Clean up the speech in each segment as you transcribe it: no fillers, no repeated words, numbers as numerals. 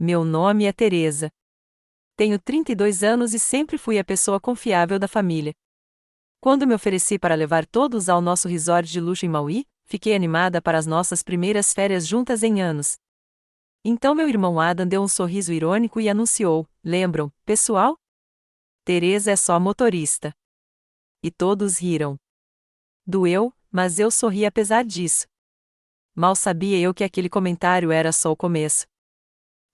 meu nome é Teresa. Tenho 32 anos e sempre fui a pessoa confiável da família. Quando me ofereci para levar todos ao nosso resort de luxo em Maui, fiquei animada para as nossas primeiras férias juntas em anos. Então meu irmão Adam deu um sorriso irônico e anunciou: lembram, pessoal? Teresa é só motorista. E todos riram. Doeu, mas eu sorri apesar disso. Mal sabia eu que aquele comentário era só o começo.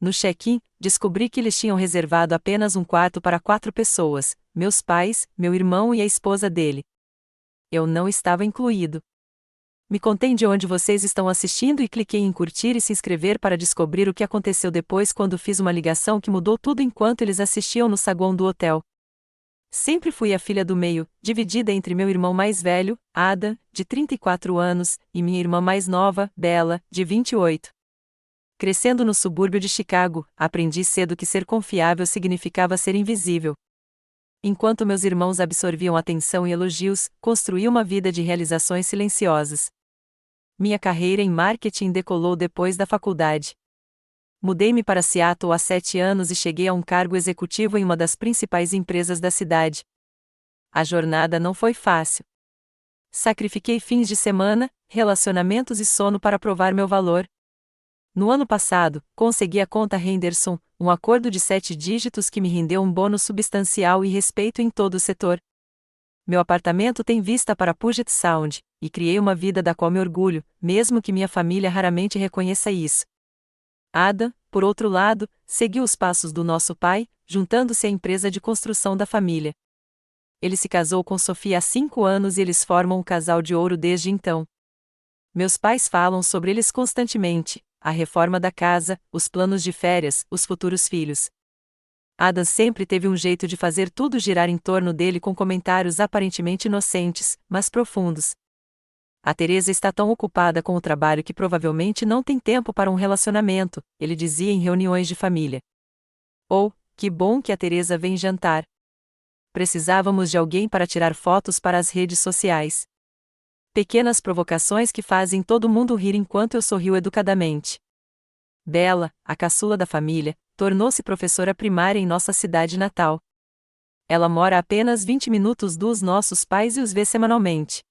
No check-in, descobri que eles tinham reservado apenas um quarto para 4 pessoas, meus pais, meu irmão e a esposa dele. Eu não estava incluído. Me contem de onde vocês estão assistindo e cliquei em curtir e se inscrever para descobrir o que aconteceu depois quando fiz uma ligação que mudou tudo enquanto eles assistiam no saguão do hotel. Sempre fui a filha do meio, dividida entre meu irmão mais velho, Ada, de 34 anos, e minha irmã mais nova, Bella, de 28. Crescendo no subúrbio de Chicago, aprendi cedo que ser confiável significava ser invisível. Enquanto meus irmãos absorviam atenção e elogios, construí uma vida de realizações silenciosas. Minha carreira em marketing decolou depois da faculdade. Mudei-me para Seattle há 7 anos e cheguei a um cargo executivo em uma das principais empresas da cidade. A jornada não foi fácil. Sacrifiquei fins de semana, relacionamentos e sono para provar meu valor. No ano passado, consegui a conta Henderson, um acordo de 7 dígitos que me rendeu um bônus substancial e respeito em todo o setor. Meu apartamento tem vista para Puget Sound, e criei uma vida da qual me orgulho, mesmo que minha família raramente reconheça isso. Ada, por outro lado, seguiu os passos do nosso pai, juntando-se à empresa de construção da família. Ele se casou com Sofia há 5 anos e eles formam um casal de ouro desde então. Meus pais falam sobre eles constantemente: a reforma da casa, os planos de férias, os futuros filhos. Adam sempre teve um jeito de fazer tudo girar em torno dele com comentários aparentemente inocentes, mas profundos. A Teresa está tão ocupada com o trabalho que provavelmente não tem tempo para um relacionamento, ele dizia em reuniões de família. Ou, que bom que a Teresa vem jantar. Precisávamos de alguém para tirar fotos para as redes sociais. Pequenas provocações que fazem todo mundo rir enquanto eu sorrio educadamente. Bella, a caçula da família, tornou-se professora primária em nossa cidade natal. Ela mora a apenas 20 minutos dos nossos pais e os vê semanalmente.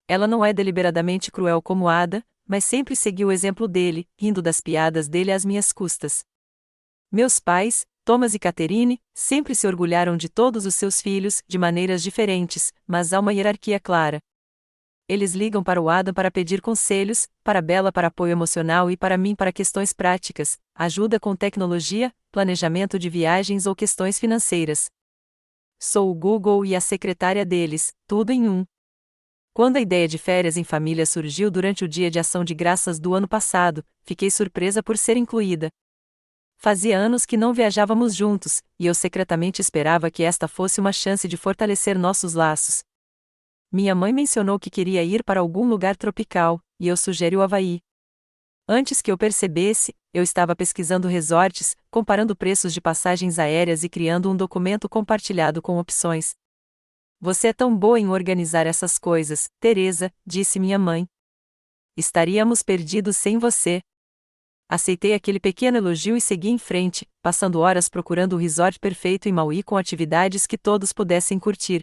Ela não é deliberadamente cruel como Ada, mas sempre seguiu o exemplo dele, rindo das piadas dele às minhas custas. Meus pais, Thomas e Catherine, sempre se orgulharam de todos os seus filhos, de maneiras diferentes, mas há uma hierarquia clara. Eles ligam para o Adam para pedir conselhos, para Bella para apoio emocional e para mim para questões práticas, ajuda com tecnologia, planejamento de viagens ou questões financeiras. Sou o Google e a secretária deles, tudo em um. Quando a ideia de férias em família surgiu durante o Dia de Ação de Graças do ano passado, fiquei surpresa por ser incluída. Fazia anos que não viajávamos juntos, e eu secretamente esperava que esta fosse uma chance de fortalecer nossos laços. Minha mãe mencionou que queria ir para algum lugar tropical, e eu sugeri o Havaí. Antes que eu percebesse, eu estava pesquisando resorts, comparando preços de passagens aéreas e criando um documento compartilhado com opções. Você é tão boa em organizar essas coisas, Teresa, disse minha mãe. Estaríamos perdidos sem você. Aceitei aquele pequeno elogio e segui em frente, passando horas procurando o resort perfeito em Maui com atividades que todos pudessem curtir.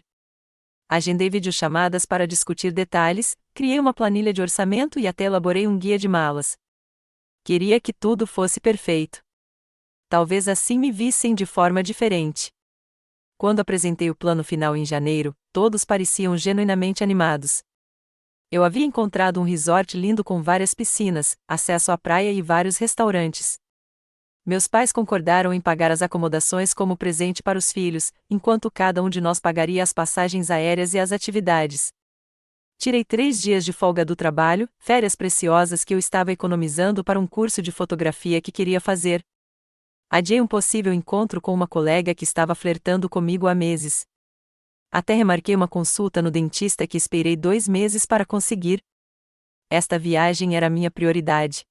Agendei videochamadas para discutir detalhes, criei uma planilha de orçamento e até elaborei um guia de malas. Queria que tudo fosse perfeito. Talvez assim me vissem de forma diferente. Quando apresentei o plano final em janeiro, todos pareciam genuinamente animados. Eu havia encontrado um resort lindo com várias piscinas, acesso à praia e vários restaurantes. Meus pais concordaram em pagar as acomodações como presente para os filhos, enquanto cada um de nós pagaria as passagens aéreas e as atividades. Tirei 3 dias de folga do trabalho, férias preciosas que eu estava economizando para um curso de fotografia que queria fazer. Adiei um possível encontro com uma colega que estava flertando comigo há meses. Até remarquei uma consulta no dentista que esperei 2 meses para conseguir. Esta viagem era minha prioridade.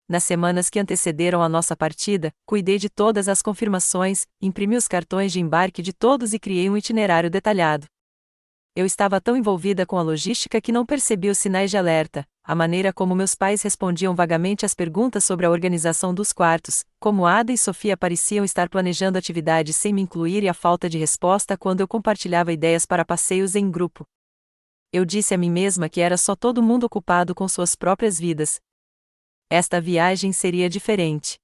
Nas semanas que antecederam a nossa partida, cuidei de todas as confirmações, imprimi os cartões de embarque de todos e criei um itinerário detalhado. Eu estava tão envolvida com a logística que não percebi os sinais de alerta, a maneira como meus pais respondiam vagamente às perguntas sobre a organização dos quartos, como Ada e Sofia pareciam estar planejando atividades sem me incluir e a falta de resposta quando eu compartilhava ideias para passeios em grupo. Eu disse a mim mesma que era só todo mundo ocupado com suas próprias vidas. Esta viagem seria diferente.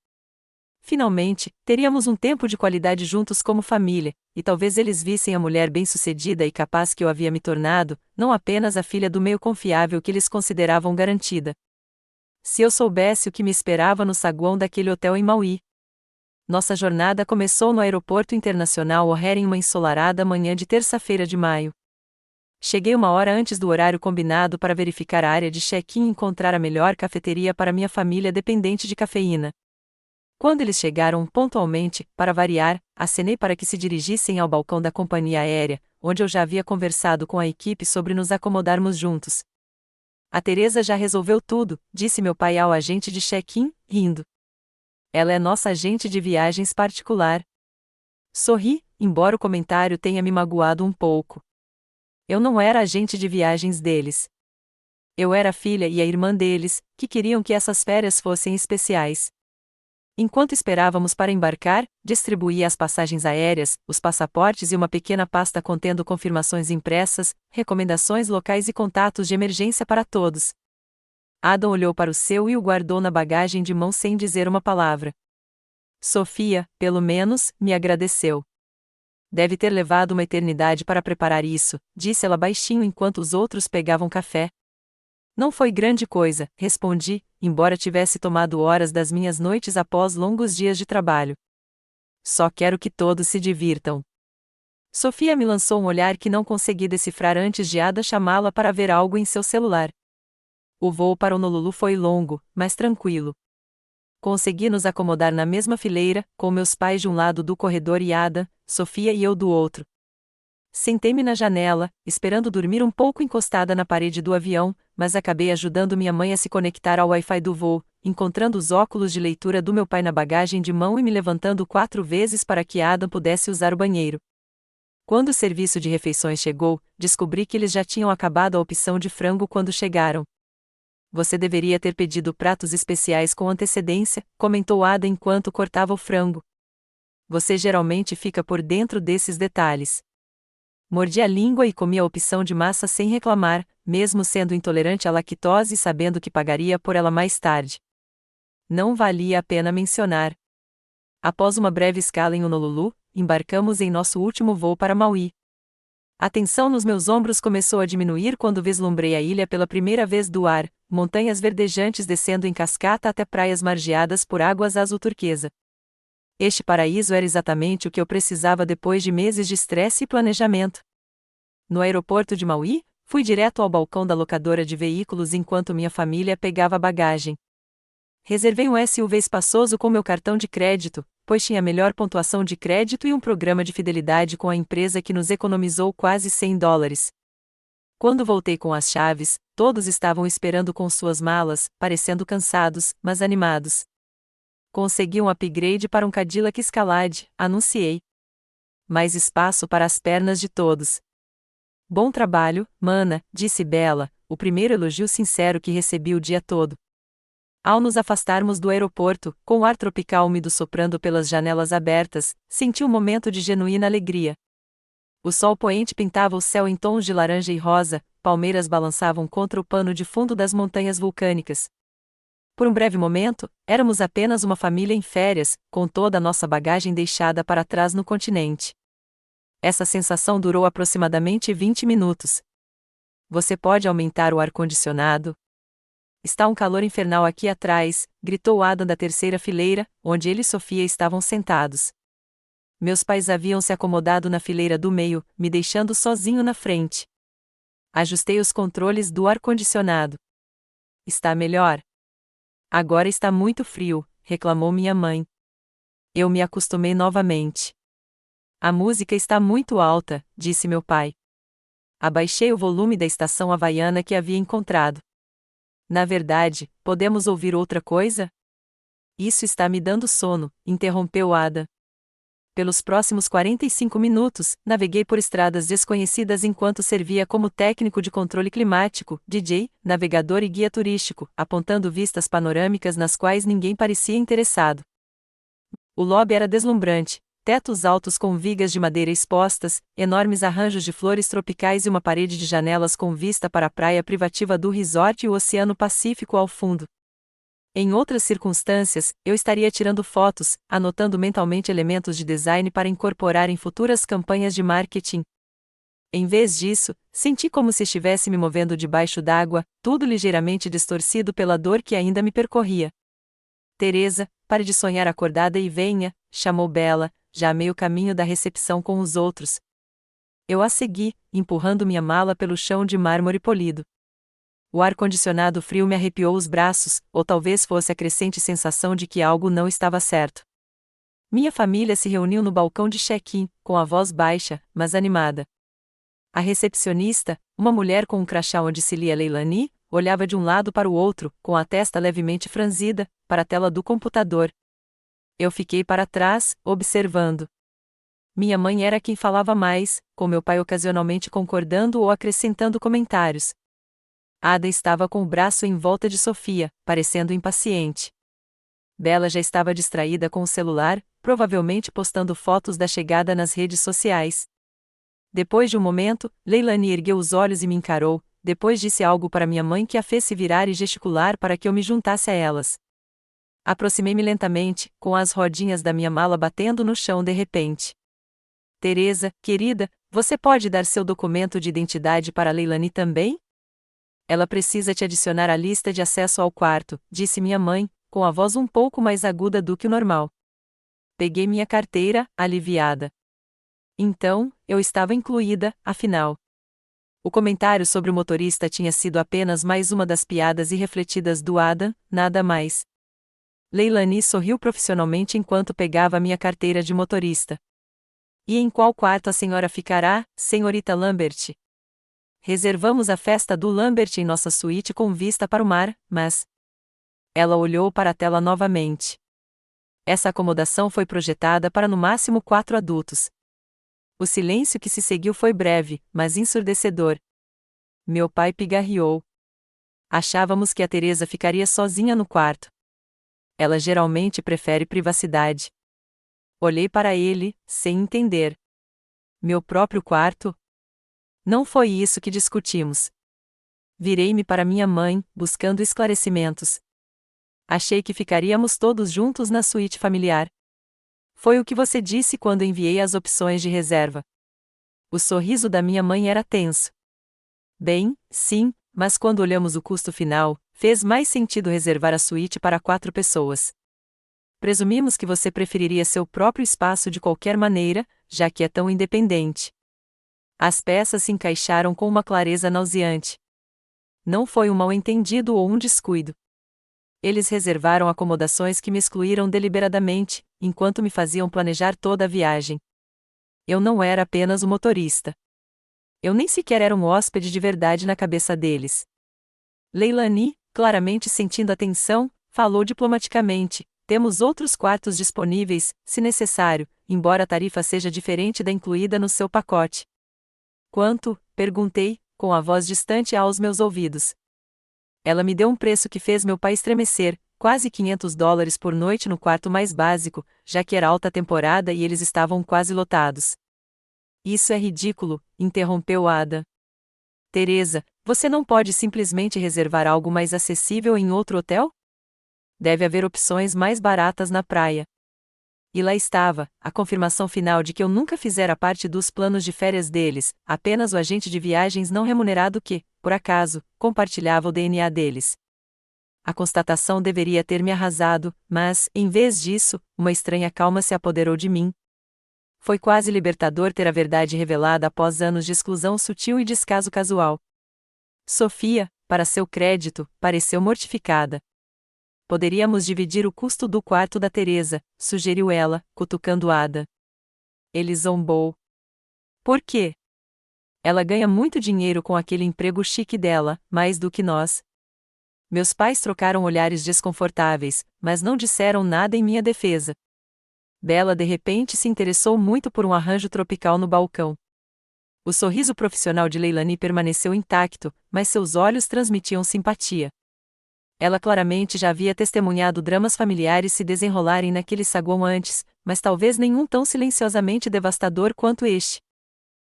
Finalmente, teríamos um tempo de qualidade juntos como família, e talvez eles vissem a mulher bem-sucedida e capaz que eu havia me tornado, não apenas a filha do meio confiável que eles consideravam garantida. Se eu soubesse o que me esperava no saguão daquele hotel em Maui. Nossa jornada começou no Aeroporto Internacional O'Hare em uma ensolarada manhã de terça-feira de maio. Cheguei uma hora antes do horário combinado para verificar a área de check-in e encontrar a melhor cafeteria para minha família dependente de cafeína. Quando eles chegaram pontualmente, para variar, acenei para que se dirigissem ao balcão da companhia aérea, onde eu já havia conversado com a equipe sobre nos acomodarmos juntos. A Teresa já resolveu tudo, disse meu pai ao agente de check-in, rindo. Ela é nossa agente de viagens particular. Sorri, embora o comentário tenha me magoado um pouco. Eu não era agente de viagens deles. Eu era a filha e a irmã deles, que queriam que essas férias fossem especiais. Enquanto esperávamos para embarcar, distribuía as passagens aéreas, os passaportes e uma pequena pasta contendo confirmações impressas, recomendações locais e contatos de emergência para todos. Adam olhou para o seu e o guardou na bagagem de mão sem dizer uma palavra. Sofia, pelo menos, me agradeceu. Deve ter levado uma eternidade para preparar isso, disse ela baixinho enquanto os outros pegavam café. Não foi grande coisa, respondi, embora tivesse tomado horas das minhas noites após longos dias de trabalho. Só quero que todos se divirtam. Sofia me lançou um olhar que não consegui decifrar antes de Ada chamá-la para ver algo em seu celular. O voo para Honolulu foi longo, mas tranquilo. Consegui nos acomodar na mesma fileira, com meus pais de um lado do corredor e Ada, Sofia e eu do outro. Sentei-me na janela, esperando dormir um pouco encostada na parede do avião, mas acabei ajudando minha mãe a se conectar ao Wi-Fi do voo, encontrando os óculos de leitura do meu pai na bagagem de mão e me levantando 4 vezes para que Adam pudesse usar o banheiro. Quando o serviço de refeições chegou, descobri que eles já tinham acabado a opção de frango quando chegaram. Você deveria ter pedido pratos especiais com antecedência, comentou Ada enquanto cortava o frango. Você geralmente fica por dentro desses detalhes. Mordi a língua e comi a opção de massa sem reclamar, mesmo sendo intolerante à lactose e sabendo que pagaria por ela mais tarde. Não valia a pena mencionar. Após uma breve escala em Honolulu, embarcamos em nosso último voo para Maui. A tensão nos meus ombros começou a diminuir quando vislumbrei a ilha pela primeira vez do ar, montanhas verdejantes descendo em cascata até praias margeadas por águas azul turquesa. Este paraíso era exatamente o que eu precisava depois de meses de estresse e planejamento. No aeroporto de Maui, fui direto ao balcão da locadora de veículos enquanto minha família pegava a bagagem. Reservei um SUV espaçoso com meu cartão de crédito, pois tinha a melhor pontuação de crédito e um programa de fidelidade com a empresa que nos economizou quase $100. Quando voltei com as chaves, todos estavam esperando com suas malas, parecendo cansados, mas animados. Consegui um upgrade para um Cadillac Escalade, anunciei. Mais espaço para as pernas de todos. Bom trabalho, mana, disse Bella, o primeiro elogio sincero que recebi o dia todo. Ao nos afastarmos do aeroporto, com o ar tropical úmido soprando pelas janelas abertas, senti um momento de genuína alegria. O sol poente pintava o céu em tons de laranja e rosa, palmeiras balançavam contra o pano de fundo das montanhas vulcânicas. Por um breve momento, éramos apenas uma família em férias, com toda a nossa bagagem deixada para trás no continente. Essa sensação durou aproximadamente 20 minutos. Você pode aumentar o ar-condicionado? Está um calor infernal aqui atrás, gritou Adam da terceira fileira, onde ele e Sofia estavam sentados. Meus pais haviam se acomodado na fileira do meio, me deixando sozinho na frente. Ajustei os controles do ar-condicionado. Está melhor? Agora está muito frio, reclamou minha mãe. Eu me acostumei novamente. A música está muito alta, disse meu pai. Abaixei o volume da estação havaiana que havia encontrado. Na verdade, podemos ouvir outra coisa? Isso está me dando sono, interrompeu Ada. Pelos próximos 45 minutos, naveguei por estradas desconhecidas enquanto servia como técnico de controle climático, DJ, navegador e guia turístico, apontando vistas panorâmicas nas quais ninguém parecia interessado. O lobby era deslumbrante, tetos altos com vigas de madeira expostas, enormes arranjos de flores tropicais e uma parede de janelas com vista para a praia privativa do resort e o Oceano Pacífico ao fundo. Em outras circunstâncias, eu estaria tirando fotos, anotando mentalmente elementos de design para incorporar em futuras campanhas de marketing. Em vez disso, senti como se estivesse me movendo debaixo d'água, tudo ligeiramente distorcido pela dor que ainda me percorria. Teresa, pare de sonhar acordada e venha, chamou Bella, já a meio caminho da recepção com os outros. Eu a segui, empurrando minha mala pelo chão de mármore polido. O ar-condicionado frio me arrepiou os braços, ou talvez fosse a crescente sensação de que algo não estava certo. Minha família se reuniu no balcão de check-in, com a voz baixa, mas animada. A recepcionista, uma mulher com um crachá onde se lia Leilani, olhava de um lado para o outro, com a testa levemente franzida, para a tela do computador. Eu fiquei para trás, observando. Minha mãe era quem falava mais, com meu pai ocasionalmente concordando ou acrescentando comentários. Ada estava com o braço em volta de Sofia, parecendo impaciente. Bella já estava distraída com o celular, provavelmente postando fotos da chegada nas redes sociais. Depois de um momento, Leilani ergueu os olhos e me encarou, depois disse algo para minha mãe que a fez se virar e gesticular para que eu me juntasse a elas. Aproximei-me lentamente, com as rodinhas da minha mala batendo no chão de repente. Teresa, querida, você pode dar seu documento de identidade para Leilani também? Ela precisa te adicionar à lista de acesso ao quarto, disse minha mãe, com a voz um pouco mais aguda do que o normal. Peguei minha carteira, aliviada. Então, eu estava incluída, afinal. O comentário sobre o motorista tinha sido apenas mais uma das piadas irrefletidas do Adam, nada mais. Leilani sorriu profissionalmente enquanto pegava minha carteira de motorista. E em qual quarto a senhora ficará, senhorita Lambert? Reservamos a festa do Lambert em nossa suíte com vista para o mar, mas... Ela olhou para a tela novamente. Essa acomodação foi projetada para no máximo 4 adultos. O silêncio que se seguiu foi breve, mas ensurdecedor. Meu pai pigarreou. Achávamos que a Teresa ficaria sozinha no quarto. Ela geralmente prefere privacidade. Olhei para ele, sem entender. Meu próprio quarto? Não foi isso que discutimos. Virei-me para minha mãe, buscando esclarecimentos. Achei que ficaríamos todos juntos na suíte familiar. Foi o que você disse quando enviei as opções de reserva. O sorriso da minha mãe era tenso. Bem, sim, mas quando olhamos o custo final, fez mais sentido reservar a suíte para 4 pessoas. Presumimos que você preferiria seu próprio espaço de qualquer maneira, já que é tão independente. As peças se encaixaram com uma clareza nauseante. Não foi um mal-entendido ou um descuido. Eles reservaram acomodações que me excluíram deliberadamente, enquanto me faziam planejar toda a viagem. Eu não era apenas o motorista. Eu nem sequer era um hóspede de verdade na cabeça deles. Leilani, claramente sentindo a tensão, falou diplomaticamente: temos outros quartos disponíveis, se necessário, embora a tarifa seja diferente da incluída no seu pacote. Quanto? Perguntei, com a voz distante aos meus ouvidos. Ela me deu um preço que fez meu pai estremecer, quase $500 por noite no quarto mais básico, já que era alta temporada e eles estavam quase lotados. Isso é ridículo, interrompeu Ada. Teresa, você não pode simplesmente reservar algo mais acessível em outro hotel? Deve haver opções mais baratas na praia. E lá estava, a confirmação final de que eu nunca fizera parte dos planos de férias deles, apenas o agente de viagens não remunerado que, por acaso, compartilhava o DNA deles. A constatação deveria ter me arrasado, mas, em vez disso, uma estranha calma se apoderou de mim. Foi quase libertador ter a verdade revelada após anos de exclusão sutil e descaso casual. Sofia, para seu crédito, pareceu mortificada. Poderíamos dividir o custo do quarto da Teresa, sugeriu ela, cutucando Ada. Ele zombou. Por quê? Ela ganha muito dinheiro com aquele emprego chique dela, mais do que nós. Meus pais trocaram olhares desconfortáveis, mas não disseram nada em minha defesa. Bella de repente se interessou muito por um arranjo tropical no balcão. O sorriso profissional de Leilani permaneceu intacto, mas seus olhos transmitiam simpatia. Ela claramente já havia testemunhado dramas familiares se desenrolarem naquele saguão antes, mas talvez nenhum tão silenciosamente devastador quanto este.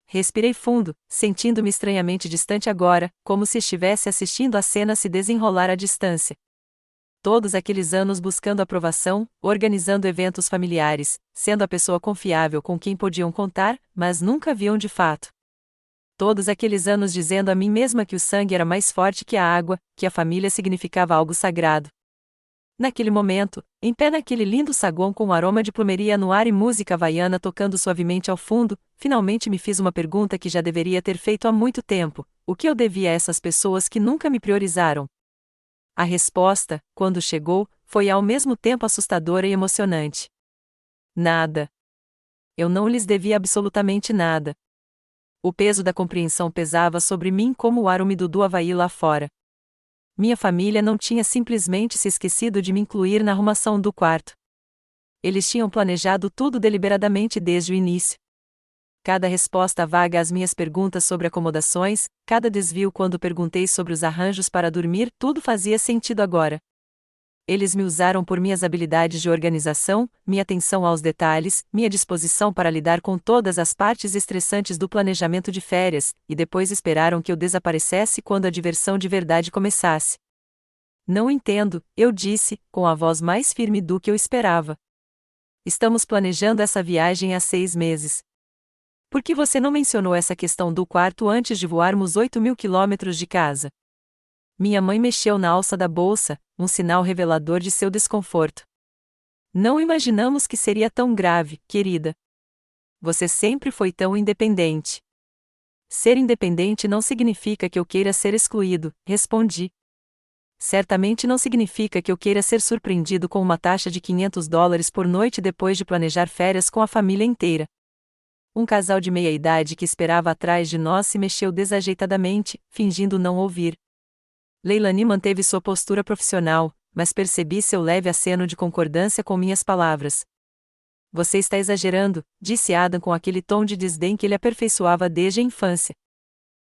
Respirei fundo, sentindo-me estranhamente distante agora, como se estivesse assistindo a cena se desenrolar à distância. Todos aqueles anos buscando aprovação, organizando eventos familiares, sendo a pessoa confiável com quem podiam contar, mas nunca viam de fato. Todos aqueles anos dizendo a mim mesma que o sangue era mais forte que a água, que a família significava algo sagrado. Naquele momento, em pé naquele lindo saguão com um aroma de plumeria no ar e música havaiana tocando suavemente ao fundo, finalmente me fiz uma pergunta que já deveria ter feito há muito tempo: o que eu devia a essas pessoas que nunca me priorizaram? A resposta, quando chegou, foi ao mesmo tempo assustadora e emocionante. Nada. Eu não lhes devia absolutamente nada. O peso da compreensão pesava sobre mim como o ar úmido do Havaí lá fora. Minha família não tinha simplesmente se esquecido de me incluir na arrumação do quarto. Eles tinham planejado tudo deliberadamente desde o início. Cada resposta vaga às minhas perguntas sobre acomodações, cada desvio quando perguntei sobre os arranjos para dormir, tudo fazia sentido agora. Eles me usaram por minhas habilidades de organização, minha atenção aos detalhes, minha disposição para lidar com todas as partes estressantes do planejamento de férias, e depois esperaram que eu desaparecesse quando a diversão de verdade começasse. Não entendo, eu disse, com a voz mais firme do que eu esperava. Estamos planejando essa viagem há 6 meses. Por que você não mencionou essa questão do quarto antes de voarmos 8.000 quilômetros de casa? Minha mãe mexeu na alça da bolsa, um sinal revelador de seu desconforto. Não imaginamos que seria tão grave, querida. Você sempre foi tão independente. Ser independente não significa que eu queira ser excluído, respondi. Certamente não significa que eu queira ser surpreendido com uma taxa de $500 por noite depois de planejar férias com a família inteira. Um casal de meia-idade que esperava atrás de nós se mexeu desajeitadamente, fingindo não ouvir. Leilani manteve sua postura profissional, mas percebi seu leve aceno de concordância com minhas palavras. Você está exagerando, disse Adam com aquele tom de desdém que ele aperfeiçoava desde a infância.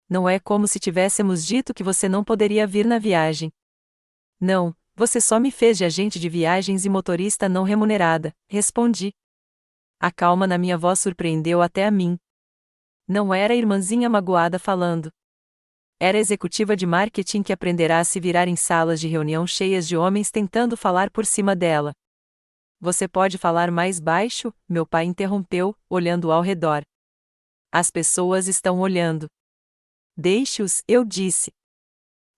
Não é como se tivéssemos dito que você não poderia vir na viagem. Não, você só me fez de agente de viagens e motorista não remunerada, respondi. A calma na minha voz surpreendeu até a mim. Não era a irmãzinha magoada falando. Era a executiva de marketing que aprenderá a se virar em salas de reunião cheias de homens tentando falar por cima dela. Você pode falar mais baixo? Meu pai interrompeu, olhando ao redor. As pessoas estão olhando. Deixe-os, eu disse.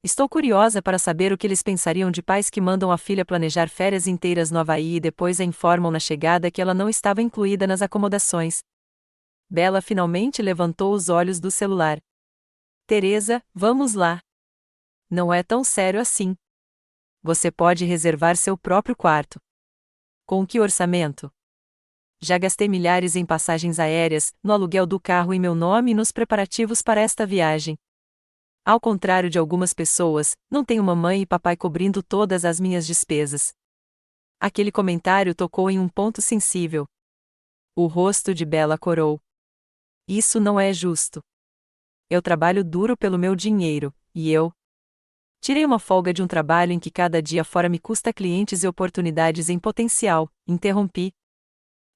Estou curiosa para saber o que eles pensariam de pais que mandam a filha planejar férias inteiras no Havaí e depois a informam na chegada que ela não estava incluída nas acomodações. Bella finalmente levantou os olhos do celular. Teresa, vamos lá. Não é tão sério assim. Você pode reservar seu próprio quarto. Com que orçamento? Já gastei milhares em passagens aéreas, no aluguel do carro em meu nome e nos preparativos para esta viagem. Ao contrário de algumas pessoas, não tenho mamãe e papai cobrindo todas as minhas despesas. Aquele comentário tocou em um ponto sensível. O rosto de Bella corou. Isso não é justo. Eu trabalho duro pelo meu dinheiro, e eu tirei uma folga de um trabalho em que cada dia fora me custa clientes e oportunidades em potencial, interrompi.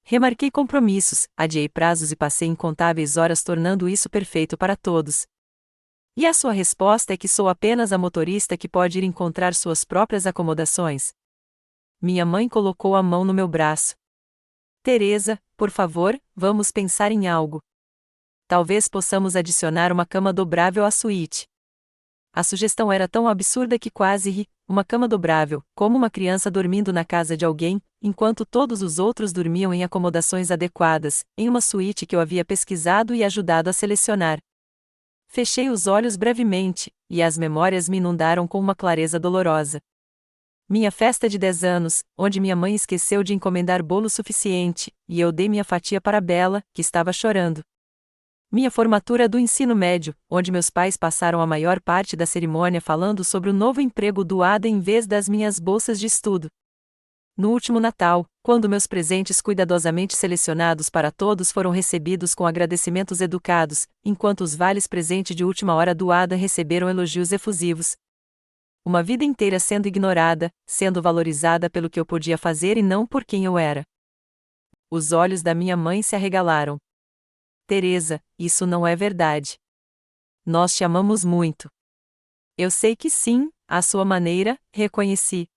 Remarquei compromissos, adiei prazos e passei incontáveis horas tornando isso perfeito para todos. E a sua resposta é que sou apenas a motorista que pode ir encontrar suas próprias acomodações? Minha mãe colocou a mão no meu braço. Teresa, por favor, vamos pensar em algo. Talvez possamos adicionar uma cama dobrável à suíte. A sugestão era tão absurda que quase ri. Uma cama dobrável, como uma criança dormindo na casa de alguém, enquanto todos os outros dormiam em acomodações adequadas, em uma suíte que eu havia pesquisado e ajudado a selecionar. Fechei os olhos brevemente, e as memórias me inundaram com uma clareza dolorosa. Minha festa de 10 anos, onde minha mãe esqueceu de encomendar bolo suficiente, e eu dei minha fatia para Bella, que estava chorando. Minha formatura do ensino médio, onde meus pais passaram a maior parte da cerimônia falando sobre o novo emprego do Adam em vez das minhas bolsas de estudo. no último Natal, quando meus presentes cuidadosamente selecionados para todos foram recebidos com agradecimentos educados, enquanto os vales presente de última hora do Adam receberam elogios efusivos. Uma vida inteira sendo ignorada, sendo valorizada pelo que eu podia fazer e não por quem eu era. Os olhos da minha mãe se arregalaram. Teresa, isso não é verdade. Nós te amamos muito. Eu sei que sim, à sua maneira, reconheci.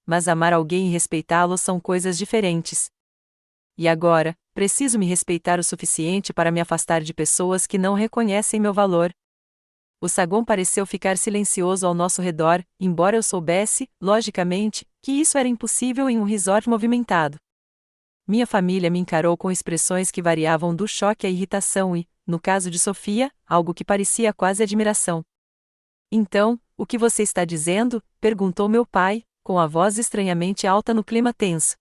Mas amar alguém e respeitá-lo são coisas diferentes. E agora, preciso me respeitar o suficiente para me afastar de pessoas que não reconhecem meu valor. O saguão pareceu ficar silencioso ao nosso redor, embora eu soubesse, logicamente, que isso era impossível em um resort movimentado. Minha família me encarou com expressões que variavam do choque à irritação e, no caso de Sofia, algo que parecia quase admiração. Então, o que você está dizendo? Perguntou meu pai, com a voz estranhamente alta no clima tenso.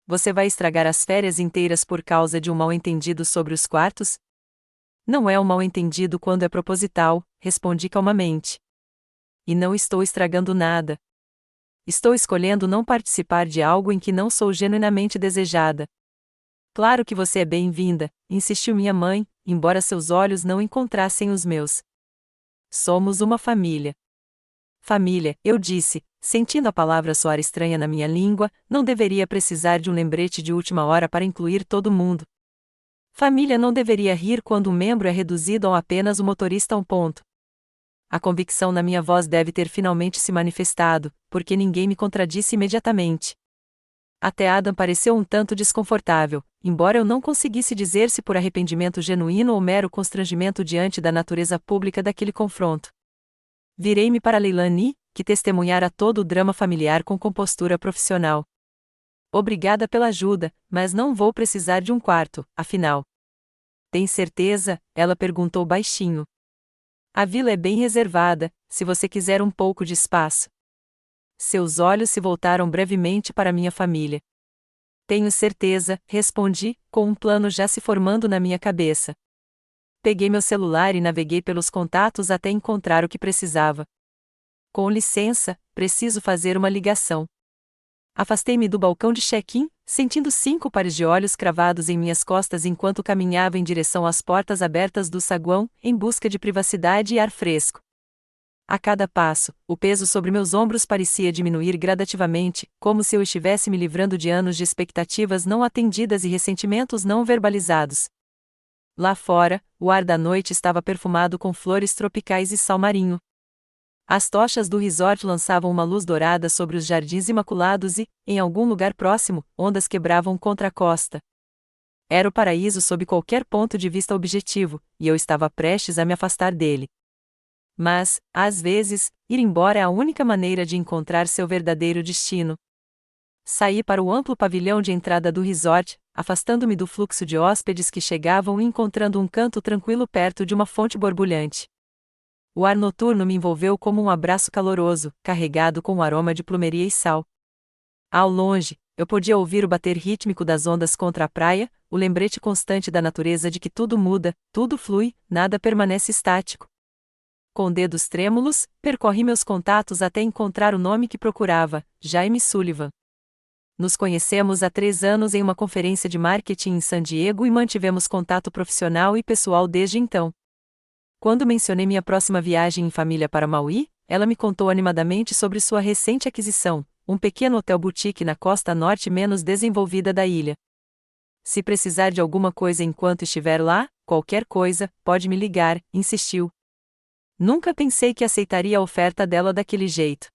Você vai estragar as férias inteiras por causa de um mal-entendido sobre os quartos? Não é um mal-entendido quando é proposital, respondi calmamente. E não estou estragando nada. Estou escolhendo não participar de algo em que não sou genuinamente desejada. Claro que você é bem-vinda, insistiu minha mãe, embora seus olhos não encontrassem os meus. Somos uma família. Família, eu disse, sentindo a palavra soar estranha na minha língua, não deveria precisar de um lembrete de última hora para incluir todo mundo. Família não deveria rir quando um membro é reduzido a apenas o motorista a um ponto. A convicção na minha voz deve ter finalmente se manifestado, porque ninguém me contradisse imediatamente. Até Adam pareceu um tanto desconfortável, embora eu não conseguisse dizer se por arrependimento genuíno ou mero constrangimento diante da natureza pública daquele confronto. Virei-me para Leilani, que testemunhara todo o drama familiar com compostura profissional. Obrigada pela ajuda, mas não vou precisar de um quarto, afinal. Tem certeza? Ela perguntou baixinho. A vila é bem reservada, se você quiser um pouco de espaço. Seus olhos se voltaram brevemente para minha família. Tenho certeza, respondi, com um plano já se formando na minha cabeça. Peguei meu celular e naveguei pelos contatos até encontrar o que precisava. Com licença, preciso fazer uma ligação. Afastei-me do balcão de check-in, sentindo 5 pares de olhos cravados em minhas costas enquanto caminhava em direção às portas abertas do saguão, em busca de privacidade e ar fresco. A cada passo, o peso sobre meus ombros parecia diminuir gradativamente, como se eu estivesse me livrando de anos de expectativas não atendidas e ressentimentos não verbalizados. Lá fora, o ar da noite estava perfumado com flores tropicais e sal marinho. As tochas do resort lançavam uma luz dourada sobre os jardins imaculados e, em algum lugar próximo, ondas quebravam contra a costa. Era o paraíso sob qualquer ponto de vista objetivo, e eu estava prestes a me afastar dele. Mas, às vezes, ir embora é a única maneira de encontrar seu verdadeiro destino. Saí para o amplo pavilhão de entrada do resort, afastando-me do fluxo de hóspedes que chegavam e encontrando um canto tranquilo perto de uma fonte borbulhante. O ar noturno me envolveu como um abraço caloroso, carregado com um aroma de plumeria e sal. Ao longe, eu podia ouvir o bater rítmico das ondas contra a praia, o lembrete constante da natureza de que tudo muda, tudo flui, nada permanece estático. Com dedos trêmulos, percorri meus contatos até encontrar o nome que procurava, Jaime Sullivan. Nos conhecemos há 3 anos em uma conferência de marketing em San Diego e mantivemos contato profissional e pessoal desde então. Quando mencionei minha próxima viagem em família para Maui, ela me contou animadamente sobre sua recente aquisição, um pequeno hotel boutique na costa norte menos desenvolvida da ilha. Se precisar de alguma coisa enquanto estiver lá, qualquer coisa, pode me ligar, insistiu. Nunca pensei que aceitaria a oferta dela daquele jeito.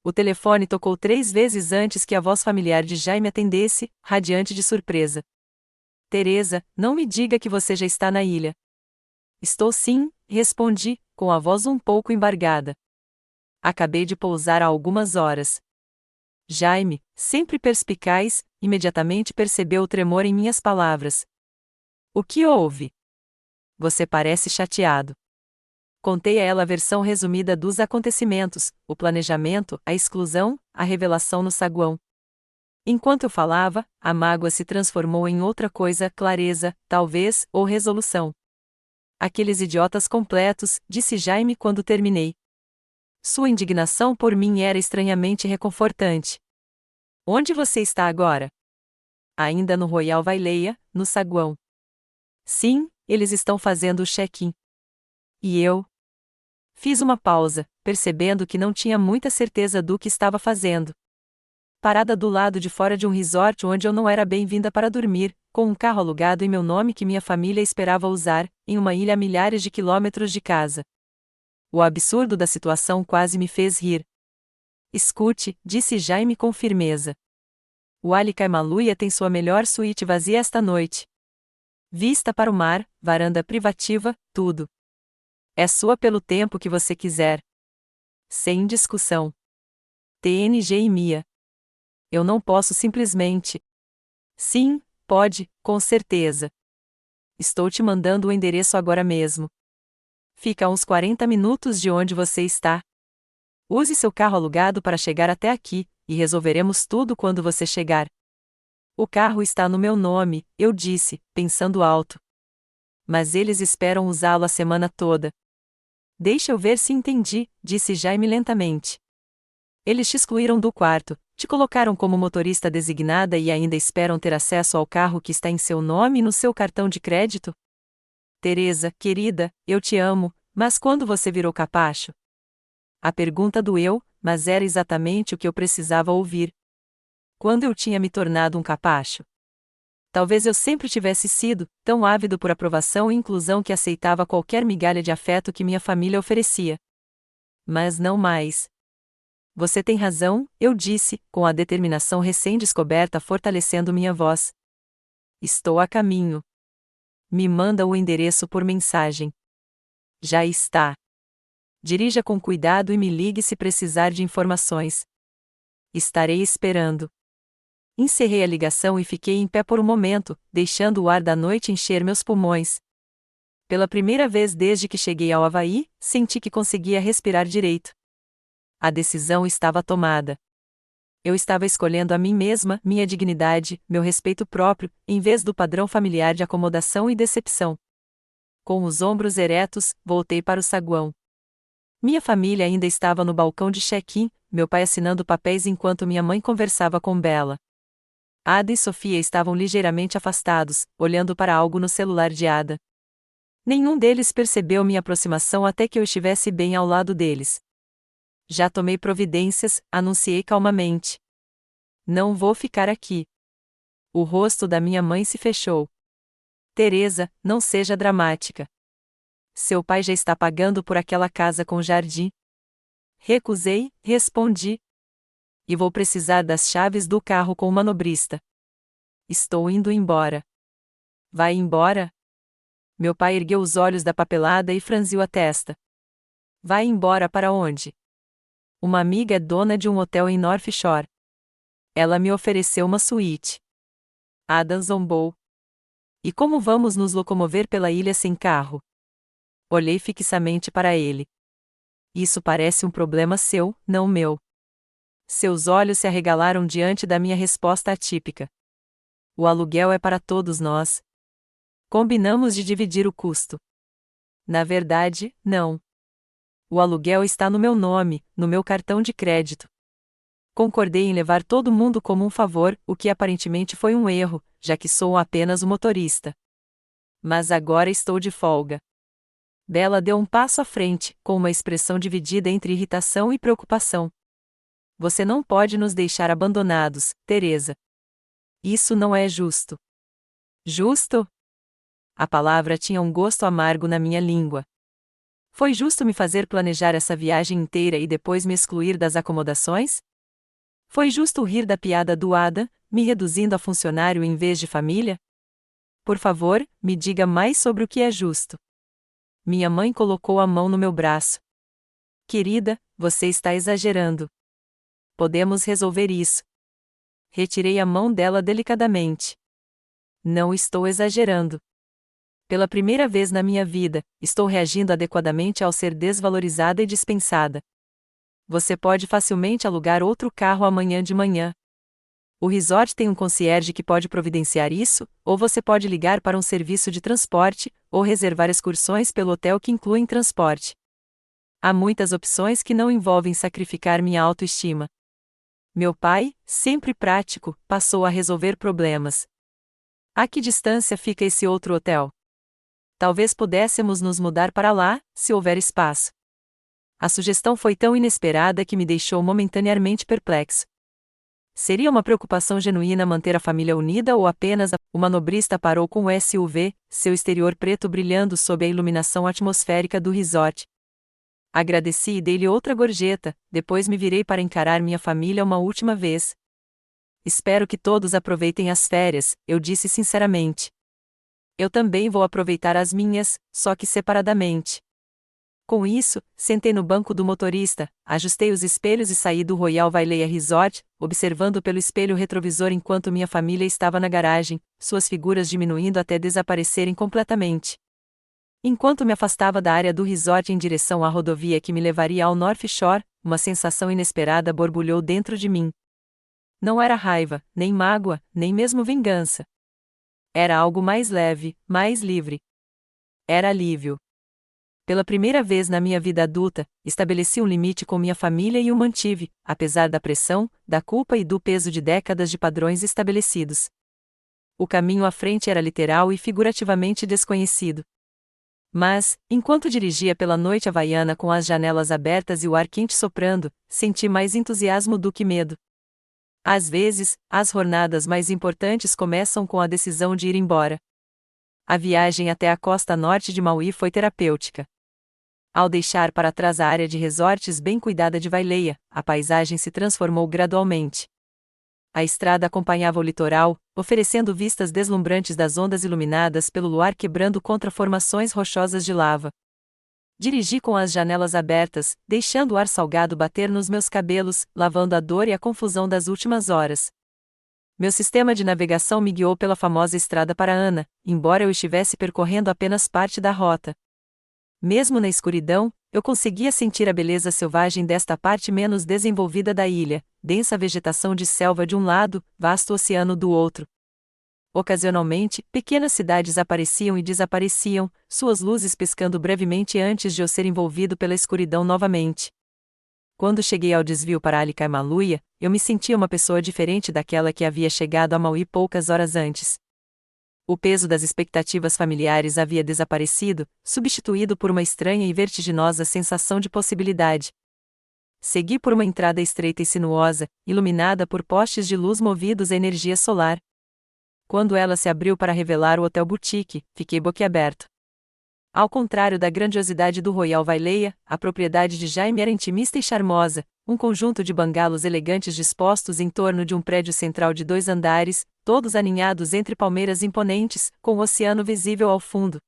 O telefone tocou 3 vezes antes que a voz familiar de Jaime atendesse, radiante de surpresa. Teresa, não me diga que você já está na ilha. Estou sim, respondi, com a voz um pouco embargada. Acabei de pousar há algumas horas. Jaime, sempre perspicaz, imediatamente percebeu o tremor em minhas palavras. O que houve? Você parece chateado. Contei a ela a versão resumida dos acontecimentos, o planejamento, a exclusão, a revelação no saguão. Enquanto eu falava, a mágoa se transformou em outra coisa, clareza, talvez, ou resolução. Aqueles idiotas completos, disse Jaime quando terminei. Sua indignação por mim era estranhamente reconfortante. Onde você está agora? Ainda no Royal Vaileia, no saguão. Sim, eles estão fazendo o check-in. E eu? Fiz uma pausa, percebendo que não tinha muita certeza do que estava fazendo. Parada do lado de fora de um resort onde eu não era bem-vinda para dormir, com um carro alugado em meu nome que minha família esperava usar, em uma ilha a milhares de quilômetros de casa. O absurdo da situação quase me fez rir. Escute, disse Jaime com firmeza. O Ali Kaimaluia tem sua melhor suíte vazia esta noite. Vista para o mar, varanda privativa, tudo. É sua pelo tempo que você quiser. Sem discussão. TNG e Mia. Eu não posso simplesmente. Sim, pode, com certeza. Estou te mandando o endereço agora mesmo. Fica a uns 40 minutos de onde você está. Use seu carro alugado para chegar até aqui, e resolveremos tudo quando você chegar. O carro está no meu nome, eu disse, pensando alto. Mas eles esperam usá-lo a semana toda. Deixa eu ver se entendi, disse Jaime lentamente. Eles te excluíram do quarto, te colocaram como motorista designada e ainda esperam ter acesso ao carro que está em seu nome e no seu cartão de crédito? Teresa, querida, eu te amo, mas quando você virou capacho? A pergunta doeu, mas era exatamente o que eu precisava ouvir. Quando eu tinha me tornado um capacho? Talvez eu sempre tivesse sido, tão ávido por aprovação e inclusão que aceitava qualquer migalha de afeto que minha família oferecia. Mas não mais. Você tem razão, eu disse, com a determinação recém-descoberta fortalecendo minha voz. Estou a caminho. Me manda o endereço por mensagem. Já está. Dirija com cuidado e me ligue se precisar de informações. Estarei esperando. Encerrei a ligação e fiquei em pé por um momento, deixando o ar da noite encher meus pulmões. Pela primeira vez desde que cheguei ao Havaí, senti que conseguia respirar direito. A decisão estava tomada. Eu estava escolhendo a mim mesma, minha dignidade, meu respeito próprio, em vez do padrão familiar de acomodação e decepção. Com os ombros eretos, voltei para o saguão. Minha família ainda estava no balcão de check-in, meu pai assinando papéis enquanto minha mãe conversava com Bela. Ada e Sofia estavam ligeiramente afastados, olhando para algo no celular de Ada. Nenhum deles percebeu minha aproximação até que eu estivesse bem ao lado deles. Já tomei providências, anunciei calmamente. Não vou ficar aqui. O rosto da minha mãe se fechou. Teresa, não seja dramática. Seu pai já está pagando por aquela casa com jardim. Recusei, respondi. E vou precisar das chaves do carro com o manobrista. Estou indo embora. Vai embora? Meu pai ergueu os olhos da papelada e franziu a testa. Vai embora para onde? Uma amiga é dona de um hotel em North Shore. Ela me ofereceu uma suíte. Adam zombou. E como vamos nos locomover pela ilha sem carro? Olhei fixamente para ele. Isso parece um problema seu, não meu. Seus olhos se arregalaram diante da minha resposta atípica. O aluguel é para todos nós. Combinamos de dividir o custo. Na verdade, não. O aluguel está no meu nome, no meu cartão de crédito. Concordei em levar todo mundo como um favor, o que aparentemente foi um erro, já que sou apenas o motorista. Mas agora estou de folga. Bela deu um passo à frente, com uma expressão dividida entre irritação e preocupação. Você não pode nos deixar abandonados, Teresa. Isso não é justo. Justo? A palavra tinha um gosto amargo na minha língua. Foi justo me fazer planejar essa viagem inteira e depois me excluir das acomodações? Foi justo rir da piada do Ada, me reduzindo a funcionário em vez de família? Por favor, me diga mais sobre o que é justo. Minha mãe colocou a mão no meu braço. Querida, você está exagerando. Podemos resolver isso. Retirei a mão dela delicadamente. Não estou exagerando. Pela primeira vez na minha vida, estou reagindo adequadamente ao ser desvalorizada e dispensada. Você pode facilmente alugar outro carro amanhã de manhã. O resort tem um concierge que pode providenciar isso, ou você pode ligar para um serviço de transporte, ou reservar excursões pelo hotel que incluem transporte. Há muitas opções que não envolvem sacrificar minha autoestima. Meu pai, sempre prático, passou a resolver problemas. A que distância fica esse outro hotel? Talvez pudéssemos nos mudar para lá, se houver espaço. A sugestão foi tão inesperada que me deixou momentaneamente perplexo. Seria uma preocupação genuína manter a família unida ou apenas o manobrista parou com o SUV, seu exterior preto brilhando sob a iluminação atmosférica do resort. Agradeci e dei-lhe outra gorjeta, depois me virei para encarar minha família uma última vez. Espero que todos aproveitem as férias, eu disse sinceramente. Eu também vou aproveitar as minhas, só que separadamente. Com isso, sentei no banco do motorista, ajustei os espelhos e saí do Royal Wailea Resort, observando pelo espelho retrovisor enquanto minha família estava na garagem, suas figuras diminuindo até desaparecerem completamente. Enquanto me afastava da área do resort em direção à rodovia que me levaria ao North Shore, uma sensação inesperada borbulhou dentro de mim. Não era raiva, nem mágoa, nem mesmo vingança. Era algo mais leve, mais livre. Era alívio. Pela primeira vez na minha vida adulta, estabeleci um limite com minha família e o mantive, apesar da pressão, da culpa e do peso de décadas de padrões estabelecidos. O caminho à frente era literal e figurativamente desconhecido. Mas, enquanto dirigia pela noite havaiana com as janelas abertas e o ar quente soprando, senti mais entusiasmo do que medo. Às vezes, as jornadas mais importantes começam com a decisão de ir embora. A viagem até a costa norte de Maui foi terapêutica. Ao deixar para trás a área de resorts bem cuidada de Wailea, a paisagem se transformou gradualmente. A estrada acompanhava o litoral, oferecendo vistas deslumbrantes das ondas iluminadas pelo luar quebrando contra formações rochosas de lava. Dirigi com as janelas abertas, deixando o ar salgado bater nos meus cabelos, lavando a dor e a confusão das últimas horas. Meu sistema de navegação me guiou pela famosa estrada para Ana, embora eu estivesse percorrendo apenas parte da rota. Mesmo na escuridão, eu conseguia sentir a beleza selvagem desta parte menos desenvolvida da ilha, densa vegetação de selva de um lado, vasto oceano do outro. Ocasionalmente, pequenas cidades apareciam e desapareciam, suas luzes piscando brevemente antes de eu ser envolvido pela escuridão novamente. Quando cheguei ao desvio para Alicaimaluia, eu me sentia uma pessoa diferente daquela que havia chegado a Maui poucas horas antes. O peso das expectativas familiares havia desaparecido, substituído por uma estranha e vertiginosa sensação de possibilidade. Segui por uma entrada estreita e sinuosa, iluminada por postes de luz movidos a energia solar. Quando ela se abriu para revelar o Hotel Boutique, fiquei boquiaberto. Ao contrário da grandiosidade do Royal Wailea, a propriedade de Jaime era intimista e charmosa, um conjunto de bangalos elegantes dispostos em torno de um prédio central de 2 andares, todos aninhados entre palmeiras imponentes, com o oceano visível ao fundo.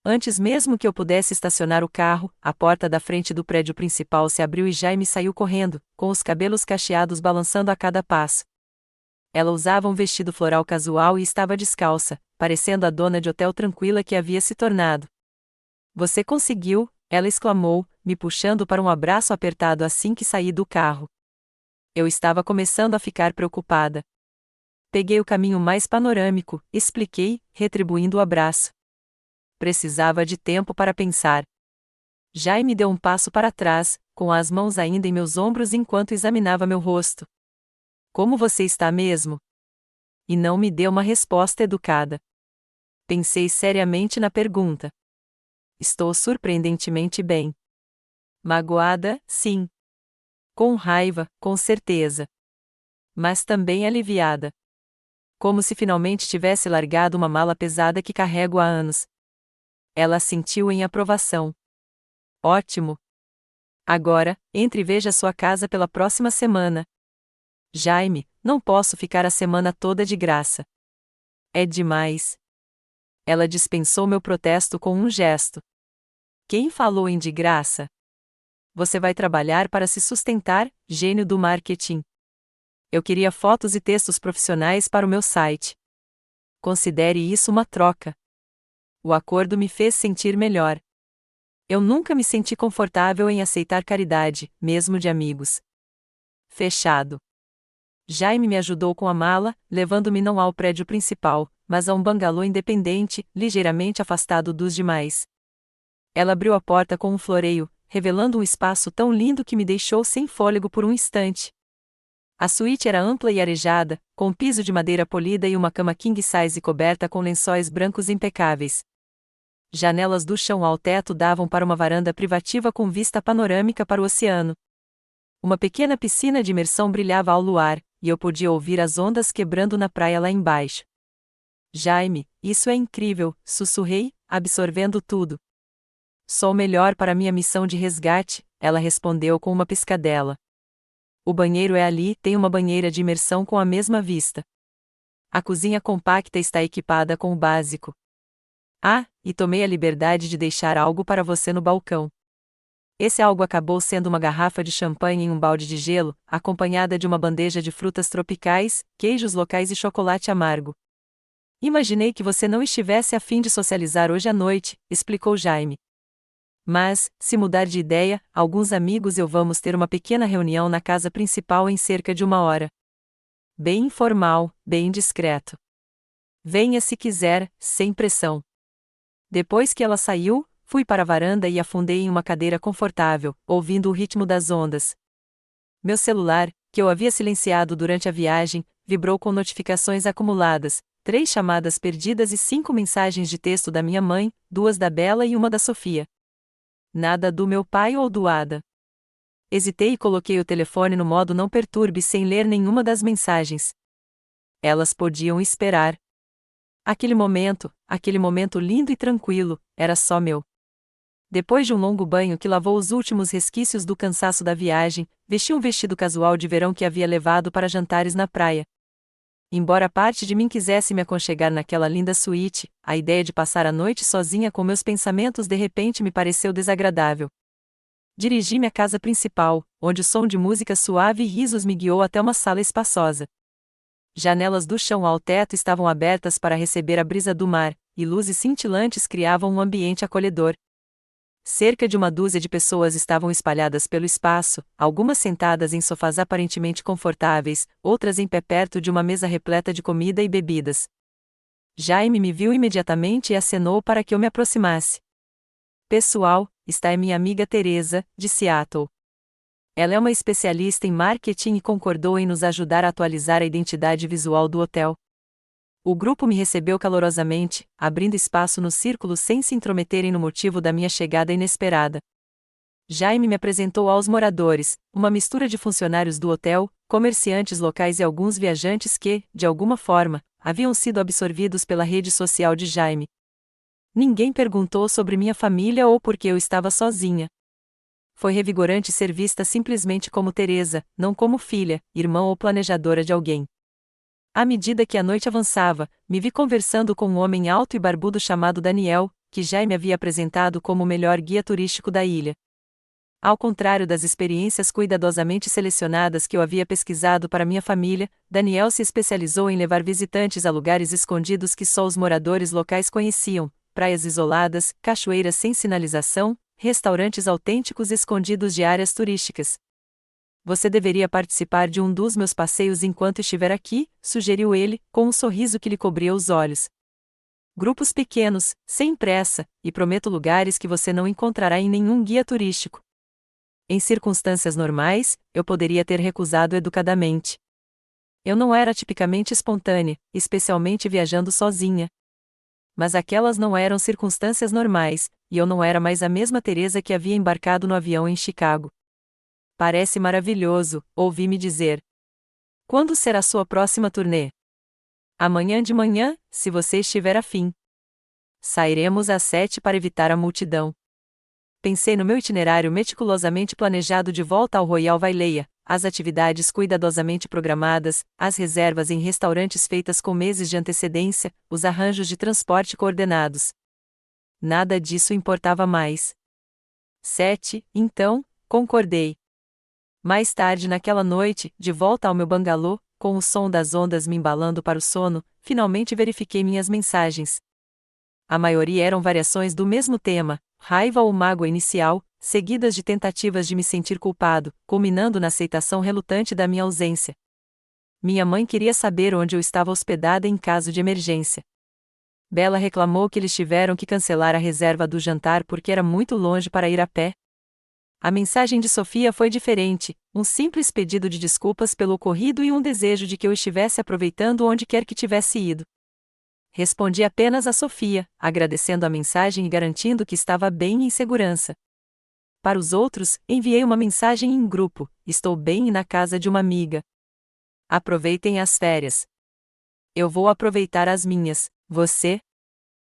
Antes mesmo que eu pudesse estacionar o carro, a porta da frente do prédio principal se abriu e Jaime saiu correndo, com os cabelos cacheados balançando a cada passo. Ela usava um vestido floral casual e estava descalça, parecendo a dona de hotel tranquila que havia se tornado. "Você conseguiu", ela exclamou, me puxando para um abraço apertado assim que saí do carro. Eu estava começando a ficar preocupada. Peguei o caminho mais panorâmico, expliquei, retribuindo o abraço. Precisava de tempo para pensar. Jaime deu um passo para trás, com as mãos ainda em meus ombros enquanto examinava meu rosto. "Como você está mesmo?" E não me deu uma resposta educada. Pensei seriamente na pergunta. "Estou surpreendentemente bem." Magoada, sim. Com raiva, com certeza. Mas também aliviada. Como se finalmente tivesse largado uma mala pesada que carrego há anos. Ela assentiu em aprovação. "Ótimo. Agora, entre e veja sua casa pela próxima semana." "Jaime, não posso ficar a semana toda de graça." "É demais." Ela dispensou meu protesto com um gesto. "Quem falou em de graça? Você vai trabalhar para se sustentar, gênio do marketing." Eu queria fotos e textos profissionais para o meu site. Considere isso uma troca. O acordo me fez sentir melhor. Eu nunca me senti confortável em aceitar caridade, mesmo de amigos. Fechado. Jaime me ajudou com a mala, levando-me não ao prédio principal, mas a um bangalô independente, ligeiramente afastado dos demais. Ela abriu a porta com um floreio, revelando um espaço tão lindo que me deixou sem fôlego por um instante. A suíte era ampla e arejada, com um piso de madeira polida e uma cama king size coberta com lençóis brancos impecáveis. Janelas do chão ao teto davam para uma varanda privativa com vista panorâmica para o oceano. Uma pequena piscina de imersão brilhava ao luar, e eu podia ouvir as ondas quebrando na praia lá embaixo. Jaime, isso é incrível, sussurrei, absorvendo tudo. Sou melhor para minha missão de resgate, ela respondeu com uma piscadela. O banheiro é ali, tem uma banheira de imersão com a mesma vista. A cozinha compacta está equipada com o básico. Ah, e tomei a liberdade de deixar algo para você no balcão. Esse algo acabou sendo uma garrafa de champanhe em um balde de gelo, acompanhada de uma bandeja de frutas tropicais, queijos locais e chocolate amargo. Imaginei que você não estivesse a fim de socializar hoje à noite, explicou Jaime. Mas, se mudar de ideia, alguns amigos e eu vamos ter uma pequena reunião na casa principal em cerca de 1 hora. Bem informal, bem discreto. Venha se quiser, sem pressão. Depois que ela saiu, fui para a varanda e afundei em uma cadeira confortável, ouvindo o ritmo das ondas. Meu celular, que eu havia silenciado durante a viagem, vibrou com notificações acumuladas, 3 chamadas perdidas e 5 mensagens de texto da minha mãe, 2 da Bela e 1 da Sofia. Nada do meu pai ou do Ada. Hesitei e coloquei o telefone no modo não perturbe sem ler nenhuma das mensagens. Elas podiam esperar. Aquele momento lindo e tranquilo, era só meu. Depois de um longo banho que lavou os últimos resquícios do cansaço da viagem, vesti um vestido casual de verão que havia levado para jantares na praia. Embora parte de mim quisesse me aconchegar naquela linda suíte, a ideia de passar a noite sozinha com meus pensamentos de repente me pareceu desagradável. Dirigi-me à casa principal, onde o som de música suave e risos me guiou até uma sala espaçosa. Janelas do chão ao teto estavam abertas para receber a brisa do mar, e luzes cintilantes criavam um ambiente acolhedor. Cerca de 1 dúzia de pessoas estavam espalhadas pelo espaço, algumas sentadas em sofás aparentemente confortáveis, outras em pé perto de uma mesa repleta de comida e bebidas. Jaime me viu imediatamente e acenou para que eu me aproximasse. Pessoal, está é minha amiga Teresa, de Seattle. Ela é uma especialista em marketing e concordou em nos ajudar a atualizar a identidade visual do hotel. O grupo me recebeu calorosamente, abrindo espaço no círculo sem se intrometerem no motivo da minha chegada inesperada. Jaime me apresentou aos moradores, uma mistura de funcionários do hotel, comerciantes locais e alguns viajantes que, de alguma forma, haviam sido absorvidos pela rede social de Jaime. Ninguém perguntou sobre minha família ou por que eu estava sozinha. Foi revigorante ser vista simplesmente como Teresa, não como filha, irmã ou planejadora de alguém. À medida que a noite avançava, me vi conversando com um homem alto e barbudo chamado Daniel, que Jaime havia apresentado como o melhor guia turístico da ilha. Ao contrário das experiências cuidadosamente selecionadas que eu havia pesquisado para minha família, Daniel se especializou em levar visitantes a lugares escondidos que só os moradores locais conheciam, praias isoladas, cachoeiras sem sinalização, restaurantes autênticos escondidos de áreas turísticas. Você deveria participar de um dos meus passeios enquanto estiver aqui, sugeriu ele, com um sorriso que lhe cobria os olhos. Grupos pequenos, sem pressa, e prometo lugares que você não encontrará em nenhum guia turístico. Em circunstâncias normais, eu poderia ter recusado educadamente. Eu não era tipicamente espontânea, especialmente viajando sozinha. Mas aquelas não eram circunstâncias normais, e eu não era mais a mesma Teresa que havia embarcado no avião em Chicago. Parece maravilhoso, ouvi-me dizer. Quando será sua próxima turnê? Amanhã de manhã, se você estiver afim. Sairemos às 7 para evitar a multidão. Pensei no meu itinerário meticulosamente planejado de volta ao Royal Wailea, as atividades cuidadosamente programadas, as reservas em restaurantes feitas com meses de antecedência, os arranjos de transporte coordenados. Nada disso importava mais. 7, então, concordei. Mais tarde naquela noite, de volta ao meu bangalô, com o som das ondas me embalando para o sono, finalmente verifiquei minhas mensagens. A maioria eram variações do mesmo tema, raiva ou mágoa inicial, seguidas de tentativas de me sentir culpado, culminando na aceitação relutante da minha ausência. Minha mãe queria saber onde eu estava hospedada em caso de emergência. Bela reclamou que eles tiveram que cancelar a reserva do jantar porque era muito longe para ir a pé. A mensagem de Sofia foi diferente, um simples pedido de desculpas pelo ocorrido e um desejo de que eu estivesse aproveitando onde quer que tivesse ido. Respondi apenas a Sofia, agradecendo a mensagem e garantindo que estava bem e em segurança. Para os outros, enviei uma mensagem em grupo: estou bem e na casa de uma amiga. Aproveitem as férias. Eu vou aproveitar as minhas, você?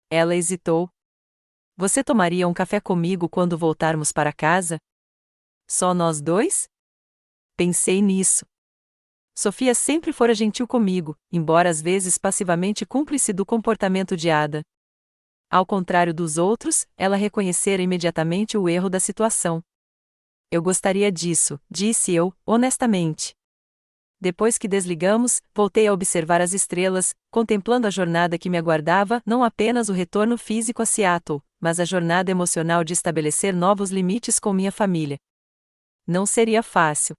Ela hesitou. Você tomaria um café comigo quando voltarmos para casa? Só nós dois? Pensei nisso. Sofia sempre fora gentil comigo, embora às vezes passivamente cúmplice do comportamento de Ada. Ao contrário dos outros, ela reconhecera imediatamente o erro da situação. Eu gostaria disso, disse eu, honestamente. Depois que desligamos, voltei a observar as estrelas, contemplando a jornada que me aguardava, não apenas o retorno físico a Seattle, mas a jornada emocional de estabelecer novos limites com minha família. Não seria fácil.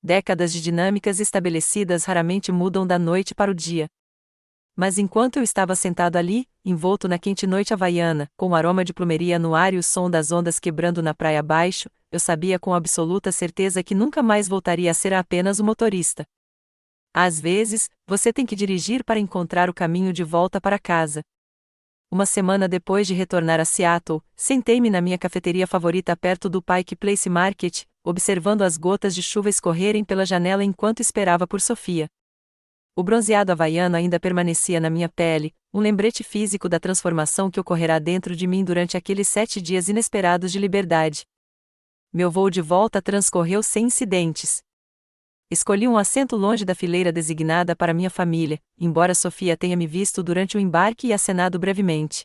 Décadas de dinâmicas estabelecidas raramente mudam da noite para o dia. Mas enquanto eu estava sentado ali, envolto na quente noite havaiana, com o aroma de plumeria no ar e o som das ondas quebrando na praia abaixo, eu sabia com absoluta certeza que nunca mais voltaria a ser apenas o motorista. Às vezes, você tem que dirigir para encontrar o caminho de volta para casa. Uma semana depois de retornar a Seattle, sentei-me na minha cafeteria favorita perto do Pike Place Market, observando as gotas de chuva escorrerem pela janela enquanto esperava por Sofia. O bronzeado havaiano ainda permanecia na minha pele, um lembrete físico da transformação que ocorrerá dentro de mim durante aqueles 7 dias inesperados de liberdade. Meu voo de volta transcorreu sem incidentes. Escolhi um assento longe da fileira designada para minha família, embora Sofia tenha me visto durante o embarque e acenado brevemente.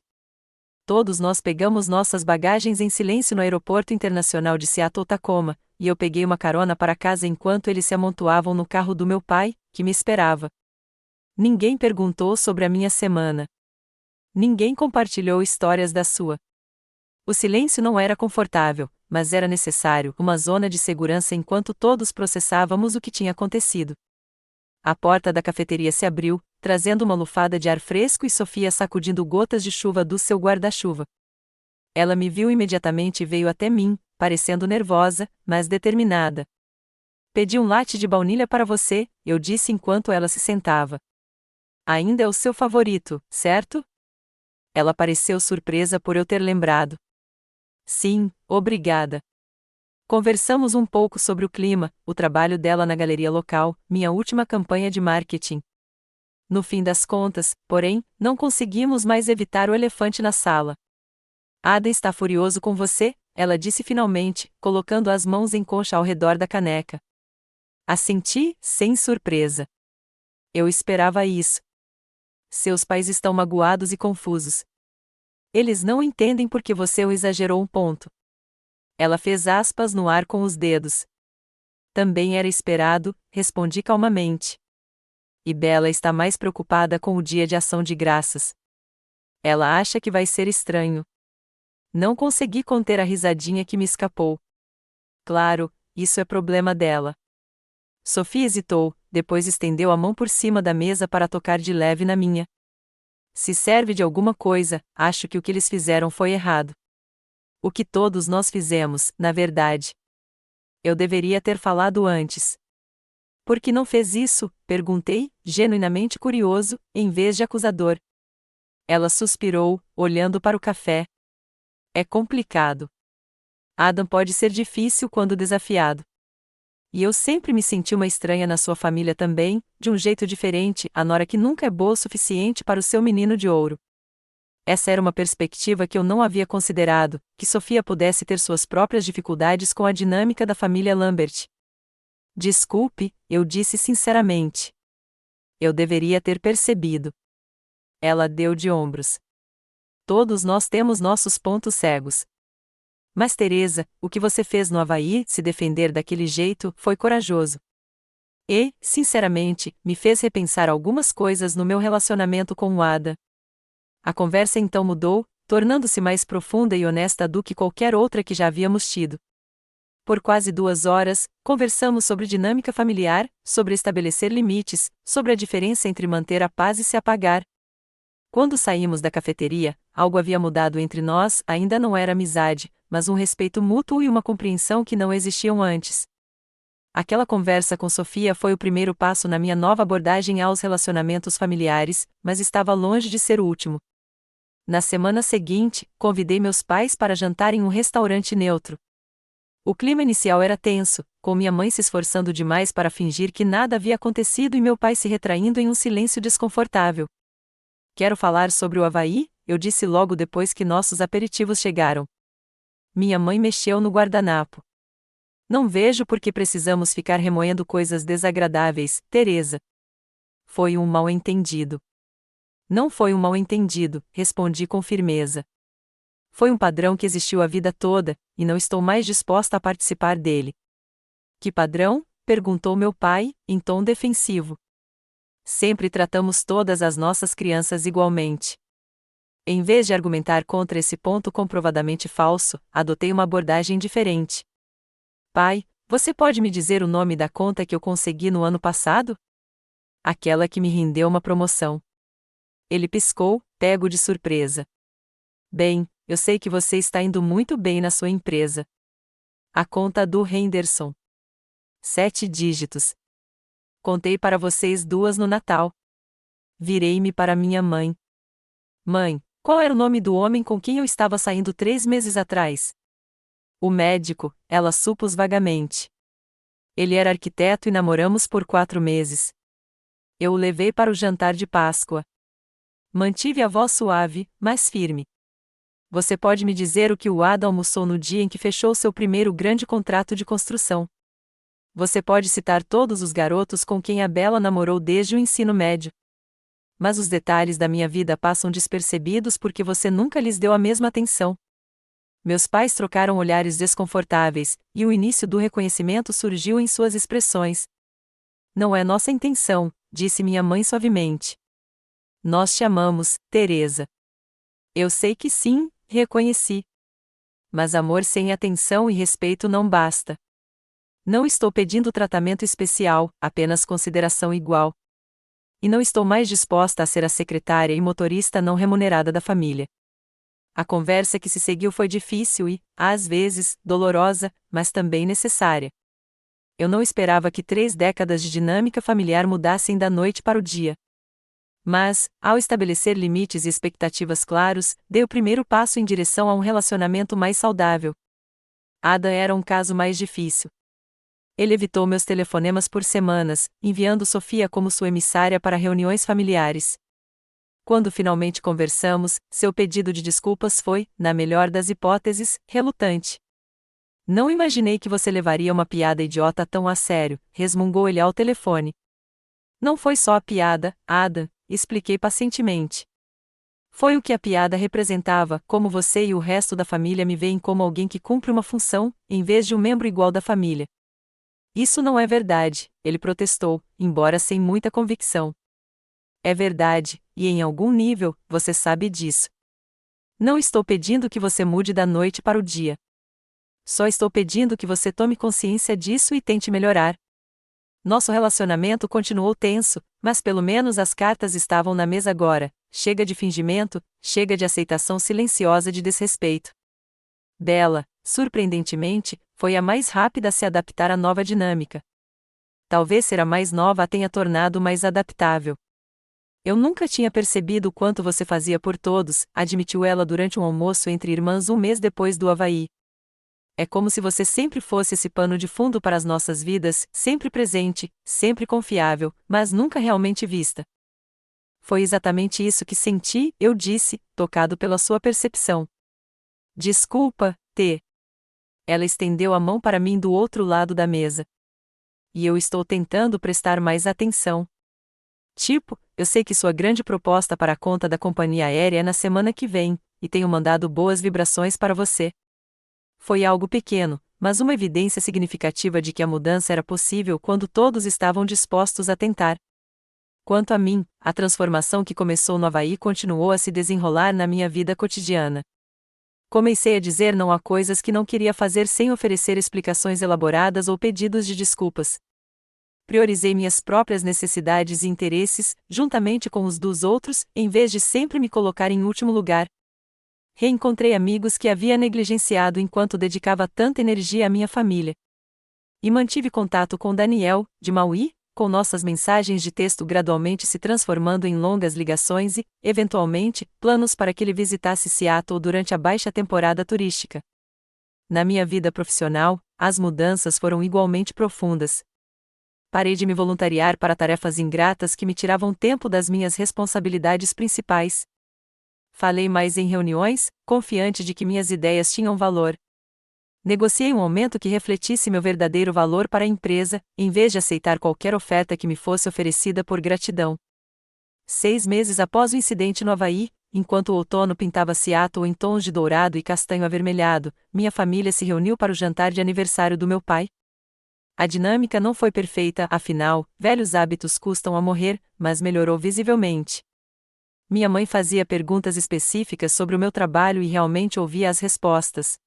Todos nós pegamos nossas bagagens em silêncio no aeroporto internacional de Seattle-Tacoma, e eu peguei uma carona para casa enquanto eles se amontoavam no carro do meu pai, que me esperava. Ninguém perguntou sobre a minha semana. Ninguém compartilhou histórias da sua. O silêncio não era confortável, mas era necessário, uma zona de segurança enquanto todos processávamos o que tinha acontecido. A porta da cafeteria se abriu, trazendo uma lufada de ar fresco e Sofia sacudindo gotas de chuva do seu guarda-chuva. Ela me viu imediatamente e veio até mim, parecendo nervosa, mas determinada. Pedi um latte de baunilha para você, eu disse enquanto ela se sentava. Ainda é o seu favorito, certo? Ela pareceu surpresa por eu ter lembrado. Sim, obrigada. Conversamos um pouco sobre o clima, o trabalho dela na galeria local, minha última campanha de marketing. No fim das contas, porém, não conseguimos mais evitar o elefante na sala. Ada está furioso com você, ela disse finalmente, colocando as mãos em concha ao redor da caneca. Assenti, sem surpresa. Eu esperava isso. Seus pais estão magoados e confusos. Eles não entendem porque você o exagerou um ponto. Ela fez aspas no ar com os dedos. Também era esperado, respondi calmamente. E Bella está mais preocupada com o dia de ação de graças. Ela acha que vai ser estranho. Não consegui conter a risadinha que me escapou. Claro, isso é problema dela. Sophie hesitou, depois estendeu a mão por cima da mesa para tocar de leve na minha. Se serve de alguma coisa, acho que o que eles fizeram foi errado. O que todos nós fizemos, na verdade. Eu deveria ter falado antes. Por que não fez isso? Perguntei, genuinamente curioso, em vez de acusador. Ela suspirou, olhando para o café. É complicado. Adam pode ser difícil quando desafiado. E eu sempre me senti uma estranha na sua família também, de um jeito diferente, a nora que nunca é boa o suficiente para o seu menino de ouro. Essa era uma perspectiva que eu não havia considerado, que Sofia pudesse ter suas próprias dificuldades com a dinâmica da família Lambert. Desculpe, eu disse sinceramente. Eu deveria ter percebido. Ela deu de ombros. Todos nós temos nossos pontos cegos. Mas Teresa, o que você fez no Havaí, se defender daquele jeito, foi corajoso. E, sinceramente, me fez repensar algumas coisas no meu relacionamento com o Ada. A conversa então mudou, tornando-se mais profunda e honesta do que qualquer outra que já havíamos tido. Por quase 2 horas, conversamos sobre dinâmica familiar, sobre estabelecer limites, sobre a diferença entre manter a paz e se apagar. Quando saímos da cafeteria, algo havia mudado entre nós, ainda não era amizade, mas um respeito mútuo e uma compreensão que não existiam antes. Aquela conversa com Sofia foi o primeiro passo na minha nova abordagem aos relacionamentos familiares, mas estava longe de ser o último. Na semana seguinte, convidei meus pais para jantar em um restaurante neutro. O clima inicial era tenso, com minha mãe se esforçando demais para fingir que nada havia acontecido e meu pai se retraindo em um silêncio desconfortável. Quero falar sobre o Havaí, eu disse logo depois que nossos aperitivos chegaram. Minha mãe mexeu no guardanapo. Não vejo por que precisamos ficar remoendo coisas desagradáveis, Teresa. Foi um mal-entendido. Não foi um mal-entendido, respondi com firmeza. Foi um padrão que existiu a vida toda, e não estou mais disposta a participar dele. Que padrão? Perguntou meu pai, em tom defensivo. Sempre tratamos todas as nossas crianças igualmente. Em vez de argumentar contra esse ponto comprovadamente falso, adotei uma abordagem diferente. Pai, você pode me dizer o nome da conta que eu consegui no ano passado? Aquela que me rendeu uma promoção. Ele piscou, pego de surpresa. Bem, eu sei que você está indo muito bem na sua empresa. A conta do Henderson. 7 dígitos. Contei para vocês 2 no Natal. Virei-me para minha mãe. Mãe, qual era o nome do homem com quem eu estava saindo 3 meses atrás? O médico, ela supôs vagamente. Ele era arquiteto e namoramos por 4 meses. Eu o levei para o jantar de Páscoa. Mantive a voz suave, mas firme. Você pode me dizer o que o Ada almoçou no dia em que fechou seu primeiro grande contrato de construção? Você pode citar todos os garotos com quem a Bela namorou desde o ensino médio. Mas os detalhes da minha vida passam despercebidos porque você nunca lhes deu a mesma atenção. Meus pais trocaram olhares desconfortáveis, e o início do reconhecimento surgiu em suas expressões. Não é nossa intenção, disse minha mãe suavemente. Nós te amamos, Teresa. Eu sei que sim, reconheci. Mas amor sem atenção e respeito não basta. Não estou pedindo tratamento especial, apenas consideração igual. E não estou mais disposta a ser a secretária e motorista não remunerada da família. A conversa que se seguiu foi difícil e, às vezes, dolorosa, mas também necessária. Eu não esperava que 3 décadas de dinâmica familiar mudassem da noite para o dia. Mas, ao estabelecer limites e expectativas claros, dei o primeiro passo em direção a um relacionamento mais saudável. Ada era um caso mais difícil. Ele evitou meus telefonemas por semanas, enviando Sofia como sua emissária para reuniões familiares. Quando finalmente conversamos, seu pedido de desculpas foi, na melhor das hipóteses, relutante. Não imaginei que você levaria uma piada idiota tão a sério, resmungou ele ao telefone. Não foi só a piada, Ada, expliquei pacientemente. Foi o que a piada representava, como você e o resto da família me veem como alguém que cumpre uma função, em vez de um membro igual da família. Isso não é verdade, ele protestou, embora sem muita convicção. É verdade, e em algum nível, você sabe disso. Não estou pedindo que você mude da noite para o dia. Só estou pedindo que você tome consciência disso e tente melhorar. Nosso relacionamento continuou tenso, mas pelo menos as cartas estavam na mesa agora. Chega de fingimento, chega de aceitação silenciosa de desrespeito. Bela, surpreendentemente, foi a mais rápida a se adaptar à nova dinâmica. Talvez ser a mais nova a tenha tornado mais adaptável. Eu nunca tinha percebido o quanto você fazia por todos, admitiu ela durante um almoço entre irmãs um mês depois do Havaí. É como se você sempre fosse esse pano de fundo para as nossas vidas, sempre presente, sempre confiável, mas nunca realmente vista. Foi exatamente isso que senti, eu disse, tocado pela sua percepção. Desculpa, T. Ela estendeu a mão para mim do outro lado da mesa. E eu estou tentando prestar mais atenção. Tipo, eu sei que sua grande proposta para a conta da companhia aérea é na semana que vem, e tenho mandado boas vibrações para você. Foi algo pequeno, mas uma evidência significativa de que a mudança era possível quando todos estavam dispostos a tentar. Quanto a mim, a transformação que começou no Havaí continuou a se desenrolar na minha vida cotidiana. Comecei a dizer não a coisas que não queria fazer sem oferecer explicações elaboradas ou pedidos de desculpas. Priorizei minhas próprias necessidades e interesses, juntamente com os dos outros, em vez de sempre me colocar em último lugar. reencontrei amigos que havia negligenciado enquanto dedicava tanta energia à minha família. E mantive contato com Daniel, de Maui, com nossas mensagens de texto gradualmente se transformando em longas ligações e, eventualmente, planos para que ele visitasse Seattle durante a baixa temporada turística. Na minha vida profissional, as mudanças foram igualmente profundas. Parei de me voluntariar para tarefas ingratas que me tiravam tempo das minhas responsabilidades principais. Falei mais em reuniões, confiante de que minhas ideias tinham valor. Negociei um aumento que refletisse meu verdadeiro valor para a empresa, em vez de aceitar qualquer oferta que me fosse oferecida por gratidão. 6 meses após o incidente no Havaí, enquanto o outono pintava Seattle em tons de dourado e castanho avermelhado, minha família se reuniu para o jantar de aniversário do meu pai. A dinâmica não foi perfeita, afinal, velhos hábitos custam a morrer, mas melhorou visivelmente. Minha mãe fazia perguntas específicas sobre o meu trabalho e realmente ouvia as respostas.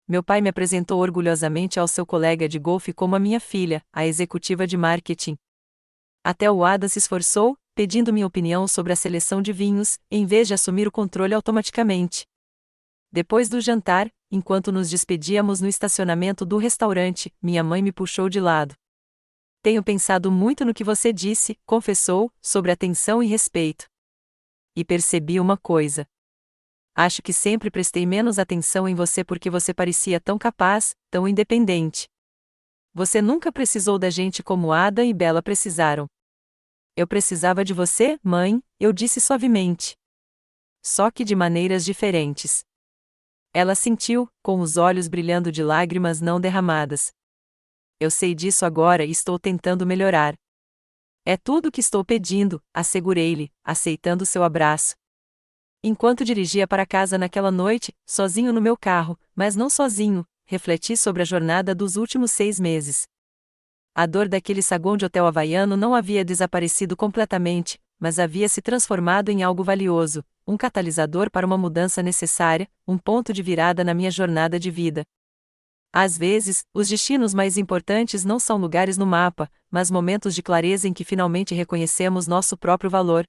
Meu pai me apresentou orgulhosamente ao seu colega de golfe como a minha filha, a executiva de marketing. Até o Ada se esforçou, pedindo minha opinião sobre a seleção de vinhos, em vez de assumir o controle automaticamente. Depois do jantar, enquanto nos despedíamos no estacionamento do restaurante, minha mãe me puxou de lado. Tenho pensado muito no que você disse, confessou, sobre atenção e respeito. E percebi uma coisa. Acho que sempre prestei menos atenção em você porque você parecia tão capaz, tão independente. Você nunca precisou da gente como Ada e Bella precisaram. Eu precisava de você, mãe, eu disse suavemente. Só que de maneiras diferentes. Ela sentiu, com os olhos brilhando de lágrimas não derramadas. Eu sei disso agora e estou tentando melhorar. É tudo o que estou pedindo, assegurei-lhe, aceitando seu abraço. Enquanto dirigia para casa naquela noite, sozinho no meu carro, mas não sozinho, refleti sobre a jornada dos últimos 6 meses. A dor daquele saguão de hotel havaiano não havia desaparecido completamente, mas havia se transformado em algo valioso, um catalisador para uma mudança necessária, um ponto de virada na minha jornada de vida. Às vezes, os destinos mais importantes não são lugares no mapa, mas momentos de clareza em que finalmente reconhecemos nosso próprio valor.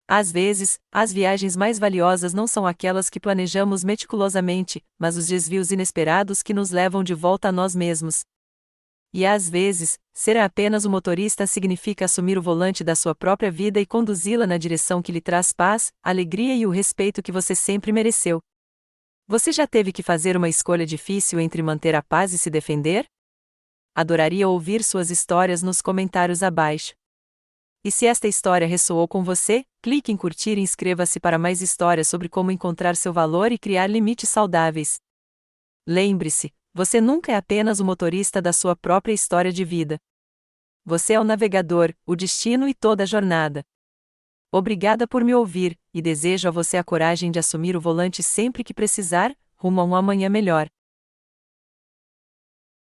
Às vezes, as viagens mais valiosas não são aquelas que planejamos meticulosamente, mas os desvios inesperados que nos levam de volta a nós mesmos. E às vezes, ser apenas o motorista significa assumir o volante da sua própria vida e conduzi-la na direção que lhe traz paz, alegria e o respeito que você sempre mereceu. Você já teve que fazer uma escolha difícil entre manter a paz e se defender? Adoraria ouvir suas histórias nos comentários abaixo. E se esta história ressoou com você, clique em curtir e inscreva-se para mais histórias sobre como encontrar seu valor e criar limites saudáveis. Lembre-se, você nunca é apenas o motorista da sua própria história de vida. Você é o navegador, o destino e toda a jornada. Obrigada por me ouvir, e desejo a você a coragem de assumir o volante sempre que precisar, rumo a um amanhã melhor.